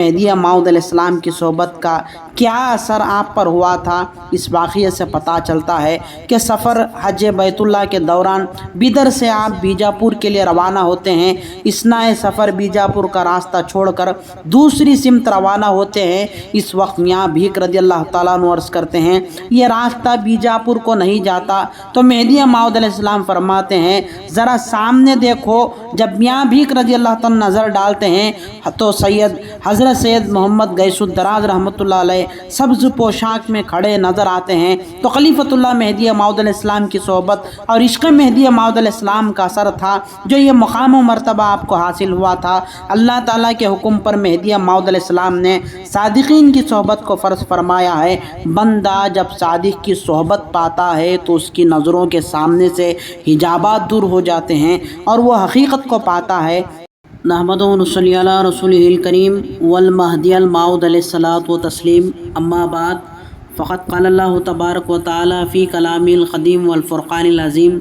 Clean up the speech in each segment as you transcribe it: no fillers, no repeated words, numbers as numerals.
مہدی موعود علیہ السلام کی صحبت کا کیا اثر آپ پر ہوا تھا، اس واقعے سے پتہ چلتا ہے کہ سفر حج بیت اللہ کے دوران بیدر سے آپ بیجاپور کے لیے روانہ ہوتے ہیں۔ اثناء سفر بیجاپور کا راستہ چھوڑ کر دوسری سمت روانہ ہوتے ہیں۔ اس وقت میاں بھیک رضی اللہ تعالیٰ عنہ عرض کرتے ہیں یہ راستہ بیجاپور کو نہیں جاتا، تو مہدی موعود علیہ السلام فرماتے ہیں ذرا سامنے دیکھو۔ جب میاں بھیک رضی اللہ تعالیٰ نظر ڈالتے ہیں تو حضرت سید محمد گیس الدراز رحمۃ اللہ علیہ سبز پوشاک میں کھڑے نظر آتے ہیں۔ تو خلیفۃ اللہ مہدی موعود علیہ السلام کی صحبت اور عشق مہدی موعود علیہ السلام کا اثر تھا جو یہ مقام و مرتبہ آپ کو حاصل ہوا تھا۔ اللہ تعالیٰ کے حکم پر مہدی موعود علیہ السلام نے صادقین کی صحبت کو فرض فرمایا ہے۔ بندہ جب صادق کی صحبت پاتا ہے تو اس کی نظروں کے سامنے سے حجابات دور ہو جاتے ہیں اور وہ حقیقت کو پاتا ہے۔ نحمدہ و نصلی علی رسولہ الکریم والمہدی الموعود علیہ الصلاۃ والتسلیم، اما بعد فقد قال اللہ تبارک و تعالی فی کلامہ القدیم والفرقان العظیم،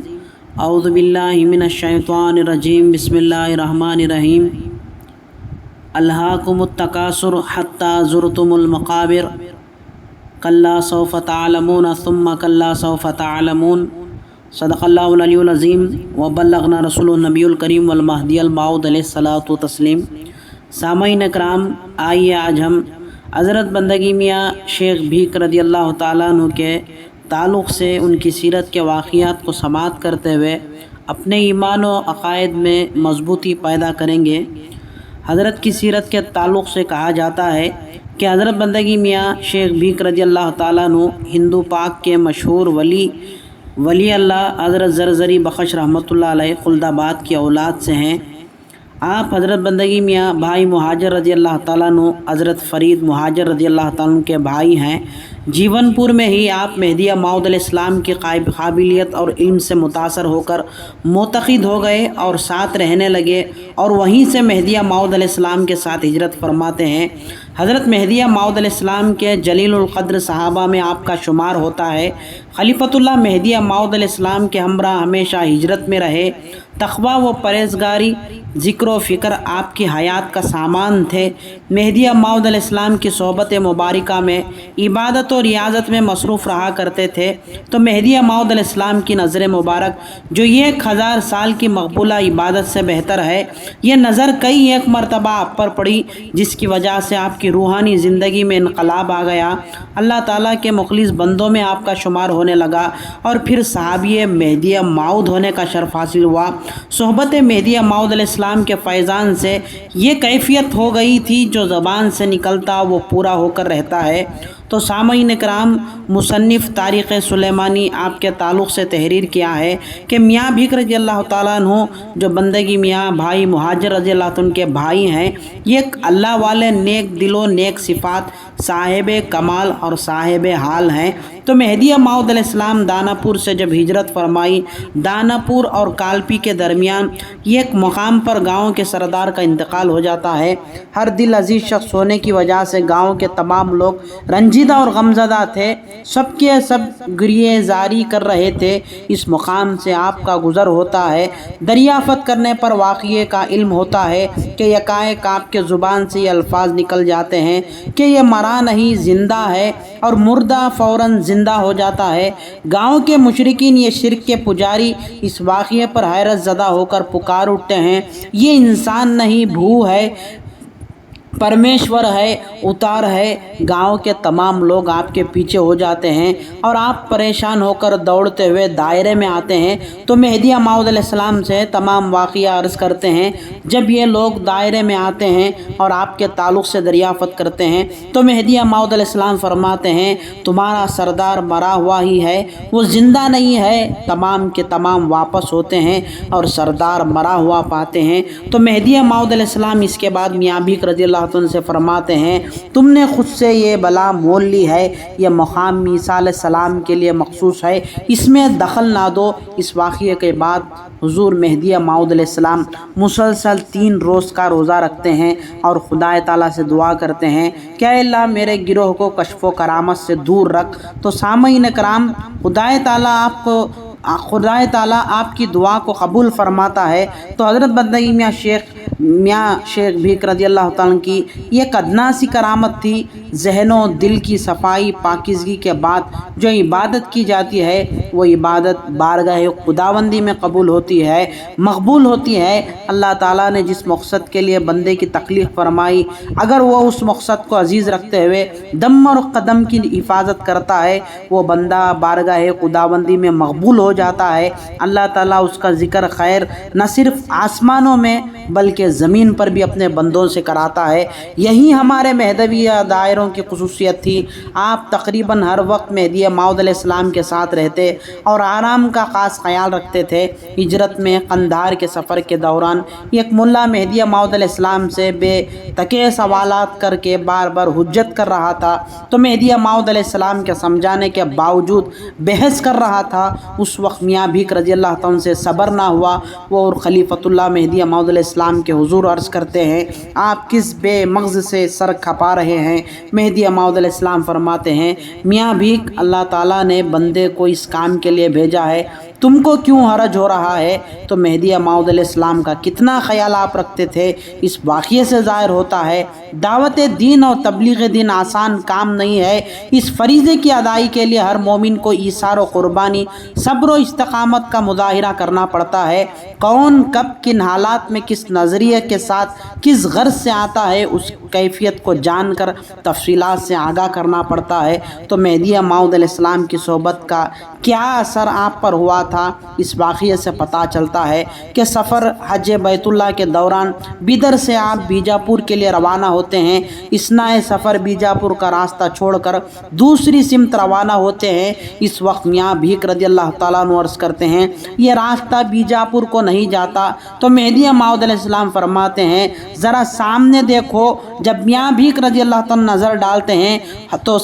اعوذ باللہ من الشیطان الرجیم، بسم اللہ الرحمن الرحیم۔ الہاکم التکاثر حتی زرتم المقابر، کلا سوف تعلمون ثم کلا سوف تعلمون، صدق اللہ العلی العظیم وبلغنا رسول النبی الکریم والمہدی الموعود علیہ الصلاۃ والتسلیم۔ سامعین اکرام، آئیے آج ہم حضرت بندگی میاں شیخ بھیک رضی اللہ تعالیٰ عنہ کے تعلق سے ان کی سیرت کے واقعات کو سماعت کرتے ہوئے اپنے ایمان و عقائد میں مضبوطی پیدا کریں گے۔ حضرت کی سیرت کے تعلق سے کہا جاتا ہے کہ حضرت بندگی میاں شیخ بھیک رضی اللہ تعالیٰ عنہ ہندو پاک کے مشہور ولی اللہ حضرت زرزری بخش رحمۃ اللہ علیہ خلد آباد کی اولاد سے ہیں۔ آپ حضرت بندگی میاں بھائی مہاجر رضی اللہ تعالیٰ عنہ حضرت فرید مہاجر رضی اللہ تعالیٰ عنہ کے بھائی ہیں۔ جیون پور میں ہی آپ مہدی موعود علیہ السلام کی قابلیت اور علم سے متاثر ہو کر معتقد ہو گئے اور ساتھ رہنے لگے اور وہیں سے مہدی موعود علیہ السلام کے ساتھ ہجرت فرماتے ہیں۔ حضرت مہدی موعود علیہ السلام کے جلیل القدر صحابہ میں آپ کا شمار ہوتا ہے۔ خلیفۃ اللہ مہدی موعود علیہ السلام کے ہمراہ ہمیشہ ہجرت میں رہے۔ تقویٰ و پرہیزگاری، ذکر و فکر آپ کی حیات کا سامان تھے۔ مہدی موعود علیہ السلام کی صحبت مبارکہ میں عبادت و ریاضت میں مصروف رہا کرتے تھے، تو مہدی موعود علیہ السلام کی نظر مبارک جو 1000 سال کی مقبولہ عبادت سے بہتر ہے، یہ نظر کئی ایک مرتبہ آپ پر پڑی جس کی وجہ سے آپ کی روحانی زندگی میں انقلاب آ گیا۔ اللہ تعالیٰ کے مخلص بندوں میں آپ کا شمار ہونے لگا اور پھر صحابی مہدی موعود ہونے کا شرف حاصل ہوا۔ صحبت مہدی موعود علیہ السلام کے فیضان سے یہ کیفیت ہو گئی تھی جو زبان سے نکلتا وہ پورا ہو کر رہتا ہے۔ تو سامعین کرام، مصنف تاریخ سلیمانی آپ کے تعلق سے تحریر کیا ہے کہ میاں بھیک رضی اللہ تعالیٰ عنہ جو بندگی میاں بھائی مہاجر رضی اللہ عنہ کے بھائی ہیں، یہ اللہ والے نیک دل و نیک صفات، صاحب کمال اور صاحب حال ہیں۔ تو مہدی موعود علیہ السلام داناپور سے جب ہجرت فرمائی، داناپور اور کالپی کے درمیان ایک مقام پر گاؤں کے سردار کا انتقال ہو جاتا ہے۔ ہر دل عزیز شخص ہونے کی وجہ سے گاؤں کے تمام لوگ رنجیدہ اور غمزدہ تھے، سب کے سب گریہ زاری کر رہے تھے۔ اس مقام سے آپ کا گزر ہوتا ہے۔ دریافت کرنے پر واقعے کا علم ہوتا ہے کہ یکایک آپ کے زبان سے یہ الفاظ نکل جاتے ہیں کہ یہ مرا نہیں زندہ ہے، اور مردہ فوراً زندہ ہو جاتا ہے۔ گاؤں کے مشرکین، یہ شرک کے پجاری، اس واقعے پر حیرت زدہ ہو کر پکار اٹھتے ہیں یہ انسان نہیں، بھو ہے، پرمیشور ہے، اتار ہے۔ گاؤں کے تمام لوگ آپ کے پیچھے ہو جاتے ہیں اور آپ پریشان ہو کر دوڑتے ہوئے دائرے میں آتے ہیں۔ تو مہدی موعود علیہ السلام سے تمام واقعہ عرض کرتے ہیں۔ جب یہ لوگ دائرے میں آتے ہیں اور آپ کے تعلق سے دریافت کرتے ہیں تو مہدی موعود علیہ السلام فرماتے ہیں تمہارا سردار مرا ہوا ہی ہے، وہ زندہ نہیں ہے۔ تمام کے تمام واپس ہوتے ہیں اور سردار مرا ہوا پاتے ہیں۔ تو مہدی موعود علیہ السلام اس کے بعد میاں بھیک رضی اللہ عنہ سے فرماتے ہیں تم نے خود سے یہ بلا مول لی ہے، یہ مقام میثال سلام کے لیے مخصوص ہے، اس میں دخل نہ دو۔ اس واقعے کے بعد حضور مہدی موعود علیہ السلام مسلسل 3 روز کا روزہ رکھتے ہیں اور خدا تعالیٰ سے دعا کرتے ہیں کہ اے اللہ میرے گروہ کو کشف و کرامت سے دور رکھ۔ تو سامعین کرام، خدا تعالیٰ آپ کی دعا کو قبول فرماتا ہے۔ تو حضرت بندگی میاں شیخ میاں شیخ بھیک رضی اللہ تعالیٰ کی یہ ایک ادنا سی کرامت تھی۔ ذہن و دل کی صفائی پاکیزگی کے بعد جو عبادت کی جاتی ہے وہ عبادت بارگاہ خداوندی میں قبول ہوتی ہے، مقبول ہوتی ہے۔ اللہ تعالیٰ نے جس مقصد کے لیے بندے کی تخلیق فرمائی، اگر وہ اس مقصد کو عزیز رکھتے ہوئے دم اور قدم کی حفاظت کرتا ہے، وہ بندہ بارگاہ خداوندی میں مقبول ہو جاتا ہے۔ اللہ تعالیٰ اس کا ذکر خیر نہ صرف آسمانوں میں بلکہ زمین پر بھی اپنے بندوں سے کراتا ہے۔ یہی ہمارے مہدویہ دائروں کی خصوصیت تھی۔ آپ تقریباً ہر وقت مہدی موعود علیہ السلام کے ساتھ رہتے اور آرام کا خاص خیال رکھتے تھے۔ ہجرت میں قندھار کے سفر کے دوران ایک ملا مہدی موعود علیہ السلام سے بے تکے سوالات کر کے بار بار حجت کر رہا تھا، تو مہدی موعود علیہ السلام کے سمجھانے کے باوجود بحث کر رہا تھا۔ اس وقت میاں بھیک رضی اللہ تعالیٰ سے صبر نہ ہوا۔ وہ اور خلیفۃ اللہ مہدی موعود علیہ السلام کے حضور عرض کرتے ہیں، آپ کس بے مغز سے سر کھپا رہے ہیں؟ مہدی موعود علیہ السلام فرماتے ہیں، میاں بھیک، اللہ تعالیٰ نے بندے کو اس کام کے لیے بھیجا ہے، تم کو کیوں حرج ہو رہا ہے؟ تو مہدی موعود علیہ السلام کا کتنا خیال آپ رکھتے تھے اس واقعے سے ظاہر ہوتا ہے۔ دعوت دین اور تبلیغ دین آسان کام نہیں ہے۔ اس فریضے کی ادائی کے لیے ہر مومن کو ایثار و قربانی، صبر و استقامت کا مظاہرہ کرنا پڑتا ہے۔ کون کب کن حالات میں کس نظریے کے ساتھ کس غرض سے آتا ہے، اس کیفیت کو جان کر تفصیلات سے آگاہ کرنا پڑتا ہے۔ تو مہدی موعود علیہ السلام کی صحبت کا کیا اثر آپ پر ہوا تھا، اس واقعے سے پتہ چلتا ہے کہ سفر حج بیت اللہ کے دوران بیدر سے آپ بیجاپور کے لیے روانہ ہوتے ہیں۔ اثناء سفر بیجاپور کا راستہ چھوڑ کر دوسری سمت روانہ ہوتے ہیں۔ اس وقت میاں بھیک رضی اللہ تعالیٰ عنہ عرض کرتے ہیں، یہ راستہ بیجاپور کو نہیں جاتا۔ تو مہدی موعود علیہ السلام فرماتے ہیں، ذرا سامنے دیکھو۔ جب میاں بھیک رضی اللہ تعالیٰ نظر ڈالتے ہیں تو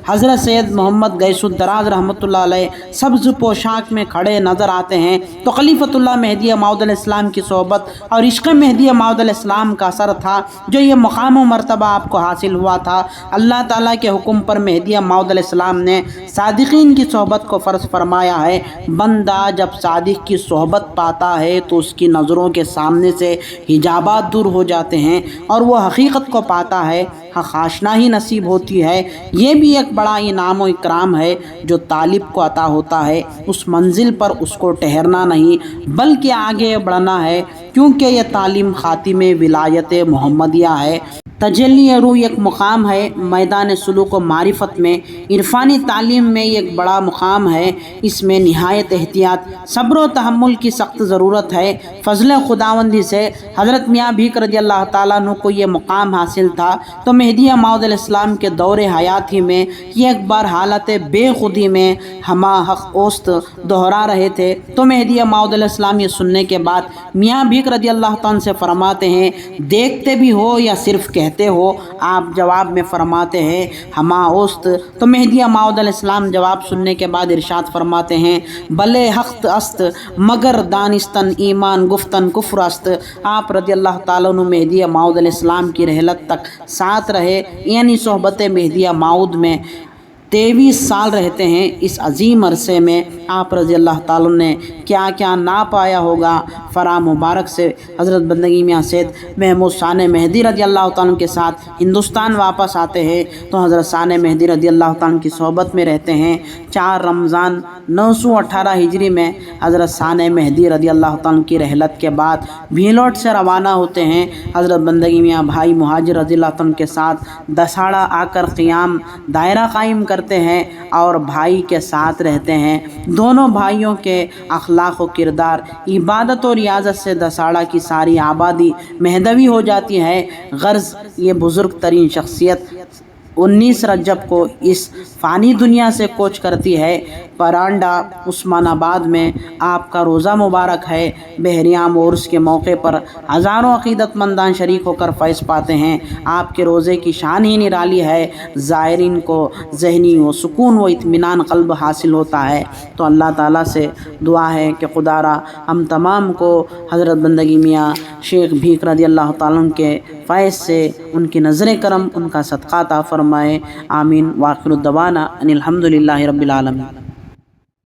حضرت سید محمد گیس الدراز رحمۃ اللہ علیہ سبز پوشاک میں کھڑے نظر آتے ہیں۔ تو خلیفۃ اللہ مہدی موعود علیہ السلام کی صحبت اور عشق مہدی موعود علیہ السلام کا اثر تھا جو یہ مقام و مرتبہ آپ کو حاصل ہوا تھا۔ اللہ تعالیٰ کے حکم پر مہدی موعود علیہ السلام نے صادقین کی صحبت کو فرض فرمایا ہے۔ بندہ جب صادق کی صحبت پاتا ہے تو اس کی نظروں کے سامنے سے حجابات دور ہو جاتے ہیں اور وہ حقیقت کو پاتا ہے، حق آشنائی نصیب ہوتی ہے۔ یہ بھی ایک بڑا انعام و اکرام ہے جو طالب کو عطا ہوتا ہے۔ اس منزل پر اس کو ٹھہرنا نہیں بلکہ آگے بڑھنا ہے، کیونکہ یہ تعلیم خاتم ولایت محمدیہ ہے۔ تجلی روح ایک مقام ہے میدان سلوک و معرفت میں، عرفانی تعلیم میں ایک بڑا مقام ہے۔ اس میں نہایت احتیاط، صبر و تحمل کی سخت ضرورت ہے۔ فضل خداوندی سے حضرت میاں بھیک رضی اللہ تعالیٰ عنہ کو یہ مقام حاصل تھا، تو مہدی موعود علیہ السلام کے دور حیات ہی میں یہ ایک بار حالت بے خودی میں ہما حق اوست دہرا رہے تھے۔ تو مہدی موعود علیہ السلام یہ سننے کے بعد میاں بھیک رضی اللہ تعالیٰ سے فرماتے ہیں، دیکھتے بھی ہو یا صرف کہتے ہو؟ آپ جواب میں فرماتے ہیں، ہما اوست۔ تو مہدی موعود علیہ السلام جواب سننے کے بعد ارشاد فرماتے ہیں، بلے حق است مگر دانستن ایمان گفتن کفر است۔ آپ رضی اللہ تعالیٰ عنہ مہدی موعود علیہ السلام کی رحلت تک ساتھ رہے، یعنی صحبت مہدی موعود میں 23 سال رہتے ہیں۔ اس عظیم عرصے میں آپ رضی اللہ تعالیٰ نے کیا کیا نہ پایا ہوگا۔ فرا مبارک سے حضرت بندگی میاں سید محمود ثانی مہدی رضی اللہ تعالیٰ کے ساتھ ہندوستان واپس آتے ہیں، تو حضرت ثانی مہدی رضی اللہ تعالیٰ کی صحبت میں رہتے ہیں۔ 4 رمضان 918 ہجری میں حضرت ثانی مہدی رضی اللہ تعالیٰ کی رحلت کے بعد بھیلوٹ سے روانہ ہوتے ہیں۔ حضرت بندگی میاں بھائی مہاجر رضی اللہ تعالیٰ کے ساتھ دساڑا آ کر قیام دائرہ قائم کرتے ہیں اور بھائی کے ساتھ رہتے ہیں۔ دونوں بھائیوں کے اخلاق و کردار، عبادت اور ریاضت سے دساڑا کی ساری آبادی مہدوی ہو جاتی ہے۔ غرض یہ بزرگ ترین شخصیت 19 رجب کو اس فانی دنیا سے کوچ کرتی ہے۔ پرانڈا عثمان آباد میں آپ کا روزہ مبارک ہے۔ بحریام عرس کے موقع پر ہزاروں عقیدت مندان شریک ہو کر فیض پاتے ہیں۔ آپ کے روزے کی شان ہی نرالی ہے، زائرین کو ذہنی و سکون و اطمینان قلب حاصل ہوتا ہے۔ تو اللہ تعالیٰ سے دعا ہے کہ خدا را ہم تمام کو حضرت بندگی میاں شیخ بھیک رضی اللہ تعالیٰ کے فیض سے ان کی نظر کرم، ان کا صدقہ عطا فرمائے۔ آمین۔ وآخر الدعوانا ان الحمد للہ رب العالمین۔